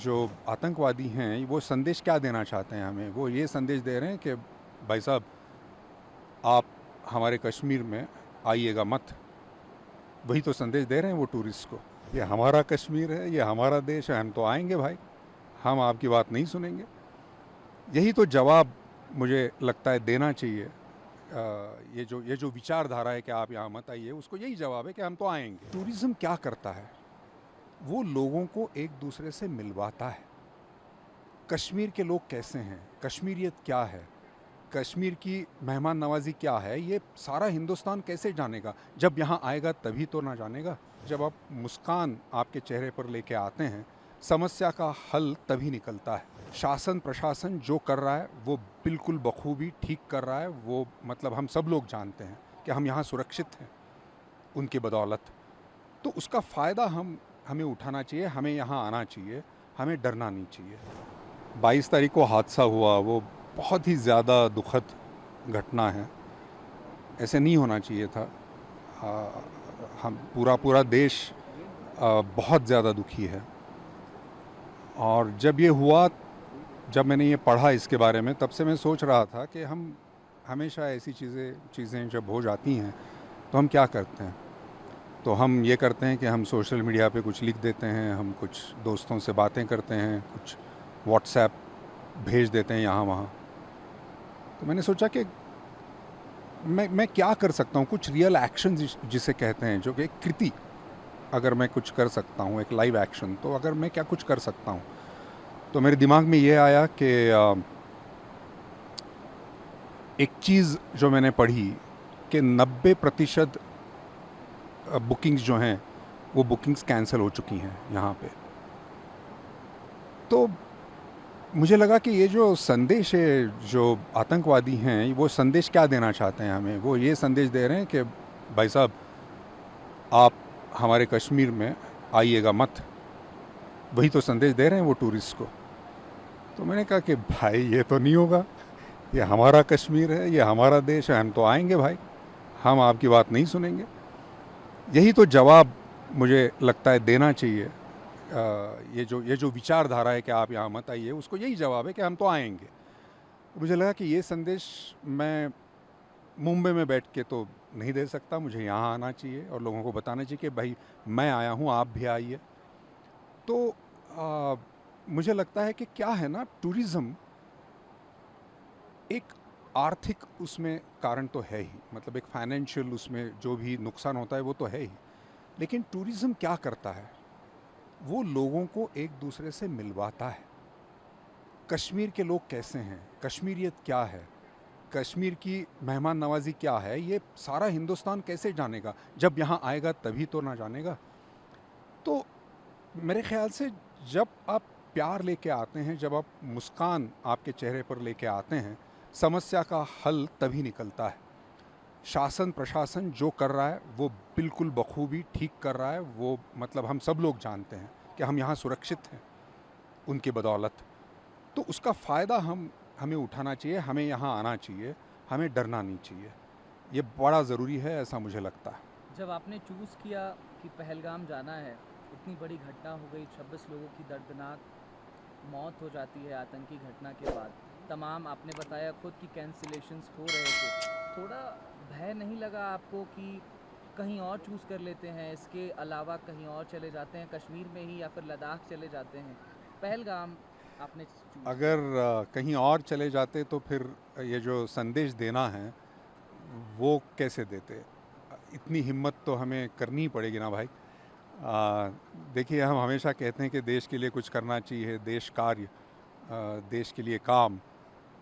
जो आतंकवादी हैं वो संदेश क्या देना चाहते हैं हमें? वो ये संदेश दे रहे हैं कि भाई साहब, आप हमारे कश्मीर में आइएगा मत। वही तो संदेश दे रहे हैं वो टूरिस्ट को। ये हमारा कश्मीर है, ये हमारा देश है, हम तो आएंगे भाई, हम आपकी बात नहीं सुनेंगे। यही तो जवाब मुझे लगता है देना चाहिए। ये जो विचारधारा है कि आप यहाँ मत आइए, उसको यही जवाब है कि हम तो आएंगे। टूरिज़्म क्या करता है? वो लोगों को एक दूसरे से मिलवाता है। कश्मीर के लोग कैसे हैं, कश्मीरियत क्या है, कश्मीर की मेहमान नवाजी क्या है, ये सारा हिंदुस्तान कैसे जानेगा? जब यहाँ आएगा तभी तो ना जानेगा। जब आप मुस्कान आपके चेहरे पर लेके आते हैं, समस्या का हल तभी निकलता है। शासन प्रशासन जो कर रहा है वो बिल्कुल बखूबी ठीक कर रहा है। वो मतलब हम सब लोग जानते हैं कि हम यहाँ सुरक्षित हैं उनकी बदौलत। तो उसका फ़ायदा हमें उठाना चाहिए, हमें यहाँ आना चाहिए, हमें डरना नहीं चाहिए। 22 तारीख को हादसा हुआ, वो बहुत ही ज़्यादा दुखद घटना है। ऐसे नहीं होना चाहिए था। हम पूरा देश बहुत ज़्यादा दुखी है। और जब ये हुआ, जब मैंने ये पढ़ा इसके बारे में, तब से मैं सोच रहा था कि हम हमेशा ऐसी चीज़ें जब हो जाती हैं तो हम क्या करते हैं? तो हम ये करते हैं कि हम सोशल मीडिया पे कुछ लिख देते हैं, हम कुछ दोस्तों से बातें करते हैं, कुछ व्हाट्सएप भेज देते हैं यहाँ वहाँ। तो मैंने सोचा कि मैं क्या कर सकता हूँ, कुछ रियल एक्शन जिसे कहते हैं, जो कि एक कृति अगर मैं कुछ कर सकता हूँ, एक लाइव एक्शन, तो अगर मैं क्या कुछ कर सकता हूँ। तो मेरे दिमाग में ये आया कि एक चीज़ जो मैंने पढ़ी कि 90% बुकिंग्स जो हैं वो बुकिंग्स कैंसिल हो चुकी हैं यहाँ पे। तो मुझे लगा कि ये जो संदेश है, जो आतंकवादी हैं, वो संदेश क्या देना चाहते हैं हमें? वो ये संदेश दे रहे हैं कि भाई साहब, आप हमारे कश्मीर में आइएगा मत। वही तो संदेश दे रहे हैं वो टूरिस्ट को। तो मैंने कहा कि भाई ये तो नहीं होगा, ये हमारा कश्मीर है, ये हमारा देश है, हम तो आएंगे भाई, हम आपकी बात नहीं सुनेंगे। यही तो जवाब मुझे लगता है देना चाहिए। ये जो विचारधारा है कि आप यहाँ मत आइए, उसको यही जवाब है कि हम तो आएंगे। मुझे लगा कि ये संदेश मैं मुंबई में बैठ के तो नहीं दे सकता, मुझे यहाँ आना चाहिए और लोगों को बताना चाहिए कि भाई मैं आया हूँ, आप भी आइए। तो मुझे लगता है कि क्या है ना, टूरिज़्म एक आर्थिक उसमें कारण तो है ही, मतलब एक फाइनेंशियल उसमें जो भी नुकसान होता है वो तो है ही। लेकिन टूरिज़्म क्या करता है? वो लोगों को एक दूसरे से मिलवाता है। कश्मीर के लोग कैसे हैं, कश्मीरियत क्या है, कश्मीर की मेहमान नवाजी क्या है, ये सारा हिंदुस्तान कैसे जानेगा? जब यहाँ आएगा तभी तो ना जानेगा। तो मेरे ख्याल से जब आप प्यार लेके आते हैं, जब आप मुस्कान आपके चेहरे पर लेके आते हैं, समस्या का हल तभी निकलता है। शासन प्रशासन जो कर रहा है वो बिल्कुल बखूबी ठीक कर रहा है। वो मतलब हम सब लोग जानते हैं कि हम यहाँ सुरक्षित हैं उनकी बदौलत। तो उसका फ़ायदा हमें उठाना चाहिए, हमें यहाँ आना चाहिए, हमें डरना नहीं चाहिए। ये बड़ा ज़रूरी है, ऐसा मुझे लगता है। जब आपने चूज़ किया कि पहलगाम जाना है, इतनी बड़ी घटना हो गई, 26 लोगों की दर्दनाक मौत हो जाती है आतंकी घटना के बाद। तमाम आपने बताया खुद की कैंसिलेशंस हो रहे थे। थोड़ा भय नहीं लगा आपको कि कहीं और चूज़ कर लेते हैं, इसके अलावा कहीं और चले जाते हैं, कश्मीर में ही या फिर लद्दाख चले जाते हैं? पहलगाम आपने चूज़ अगर किया। कहीं और चले जाते तो फिर ये जो संदेश देना है वो कैसे देते? इतनी हिम्मत तो हमें करनी ही पड़ेगी ना भाई। देखिए, हम हमेशा कहते हैं कि देश के लिए कुछ करना चाहिए, देश कार्य, देश के लिए काम।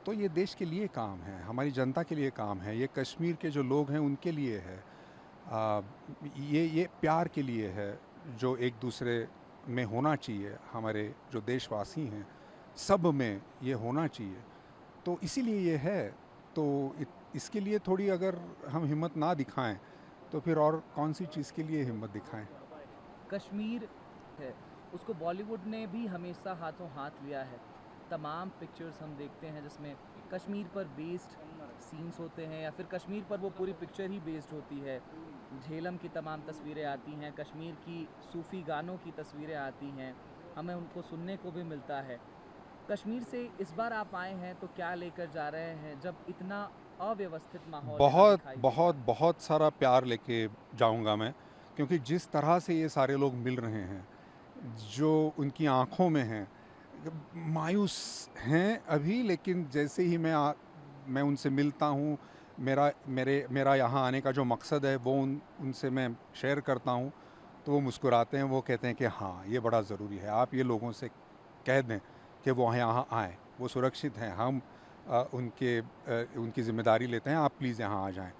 तो ये देश के लिए काम है, हमारी जनता के लिए काम है, ये कश्मीर के जो लोग हैं उनके लिए है। आ, ये प्यार के लिए है जो एक दूसरे में होना चाहिए। हमारे जो देशवासी हैं सब में ये होना चाहिए। तो इसीलिए ये है। तो इसके लिए थोड़ी अगर हम हिम्मत ना दिखाएं तो फिर और कौन सी चीज़ के लिए हिम्मत दिखाएं? कश्मीर है, उसको बॉलीवुड ने भी हमेशा हाथों हाथ लिया है। तमाम पिक्चर्स हम देखते हैं जिसमें कश्मीर पर बेस्ड सीन्स होते हैं या फिर कश्मीर पर वो पूरी पिक्चर ही बेस्ड होती है। झेलम की तमाम तस्वीरें आती हैं, कश्मीर की सूफ़ी गानों की तस्वीरें आती हैं, हमें उनको सुनने को भी मिलता है। कश्मीर से इस बार आप आए हैं तो क्या लेकर जा रहे हैं जब इतना अव्यवस्थित माहौल यहाँ बहुत दिखाई बहुत देता है? बहुत सारा प्यार लेके जाऊंगा मैं, क्योंकि जिस तरह से ये सारे लोग मिल रहे हैं, जो उनकी आंखों में है, मायूस हैं अभी, लेकिन जैसे ही मैं उनसे मिलता हूँ, मेरा यहाँ आने का जो मकसद है वो उनसे मैं शेयर करता हूँ, तो वो मुस्कुराते हैं, वो कहते हैं कि हाँ ये बड़ा ज़रूरी है, आप ये लोगों से कह दें कि वो यहाँ आएँ, वो सुरक्षित हैं, हम उनकी ज़िम्मेदारी लेते हैं, आप प्लीज़ यहाँ आ जाएं,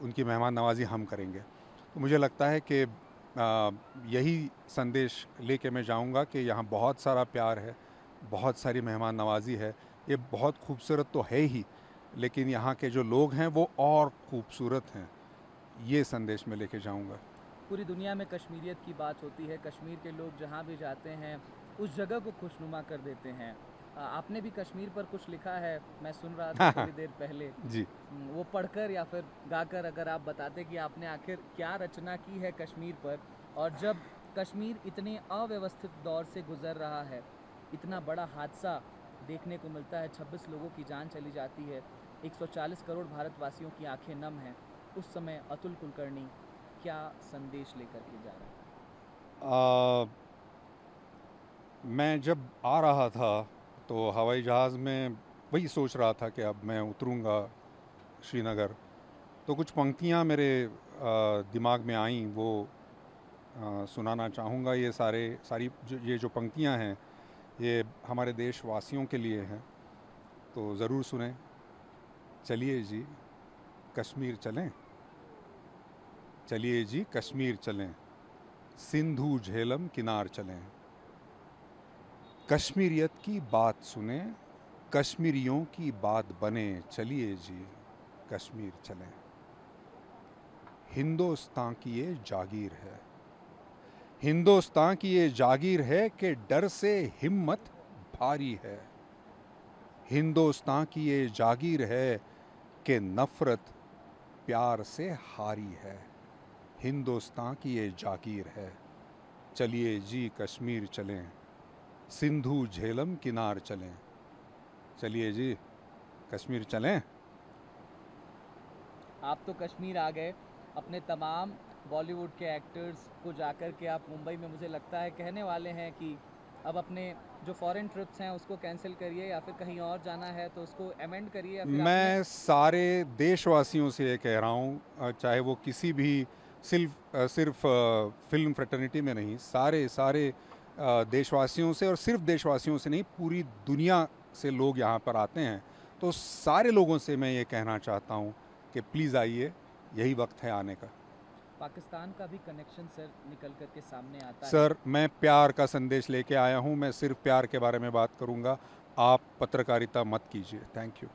उनकी मेहमान नवाज़ी हम करेंगे। तो मुझे लगता है कि यही संदेश लेके मैं जाऊंगा कि यहाँ बहुत सारा प्यार है, बहुत सारी मेहमान नवाज़ी है, ये बहुत खूबसूरत तो है ही, लेकिन यहाँ के जो लोग हैं वो और खूबसूरत हैं, ये संदेश मैं लेके जाऊंगा। पूरी दुनिया में कश्मीरियत की बात होती है, कश्मीर के लोग जहाँ भी जाते हैं उस जगह को खुशनुमा कर देते हैं। आपने भी कश्मीर पर कुछ लिखा है, मैं सुन रहा था थोड़ी देर पहले। जी। वो पढ़कर या फिर गाकर अगर आप बताते कि आपने आखिर क्या रचना की है कश्मीर पर, और जब कश्मीर इतने अव्यवस्थित दौर से गुजर रहा है, इतना बड़ा हादसा देखने को मिलता है, 26 लोगों की जान चली जाती है, 140 करोड़ भारतवासियों की आंखें नम हैं, उस समय अतुल कुलकर्णी क्या संदेश लेकर के जा रहा है? आ, मैं जब आ रहा था तो हवाई जहाज़ में वही सोच रहा था कि अब मैं उतरूँगा श्रीनगर, तो कुछ पंक्तियाँ मेरे दिमाग में आईं, वो सुनाना चाहूँगा। ये जो पंक्तियाँ हैं ये हमारे देशवासियों के लिए हैं, तो ज़रूर सुनें। चलिए जी कश्मीर चलें, चलिए जी कश्मीर चलें, सिंधु झेलम किनार चलें, कश्मीरियत की बात सुने, कश्मीरियों की बात बने, चलिए जी कश्मीर चलें। हिंदुस्तान की ये जागीर है, हिंदुस्तान की ये जागीर है कि डर से हिम्मत भारी है, हिंदुस्तान की ये जागीर है कि नफरत प्यार से हारी है, हिंदुस्तान की ये जागीर है, चलिए जी कश्मीर चलें, सिंधु झेलम किनार चलें, चलिए जी कश्मीर चलें। आप तो कश्मीर आ गए, अपने तमाम बॉलीवुड के एक्टर्स को जाकर के आप मुंबई में मुझे लगता है कहने वाले हैं कि अब अपने जो फॉरेन ट्रिप्स हैं उसको कैंसिल करिए, या फिर कहीं और जाना है तो उसको अमेंड करिए, या फिर अपने मैं सारे देशवासियों से ये कह रहा हूँ, चाहे वो किसी भी सिर्फ फिल्म फ्रेटर्निटी में नहीं, सारे सारे देशवासियों से, और सिर्फ देशवासियों से नहीं, पूरी दुनिया से लोग यहाँ पर आते हैं, तो सारे लोगों से मैं ये कहना चाहता हूँ कि प्लीज़ आइए, यही वक्त है आने का। पाकिस्तान का भी कनेक्शन सर निकल कर के सामने आता है। सर मैं प्यार का संदेश लेके आया हूँ, मैं सिर्फ प्यार के बारे में बात करूँगा, आप पत्रकारिता मत कीजिए। Thank you.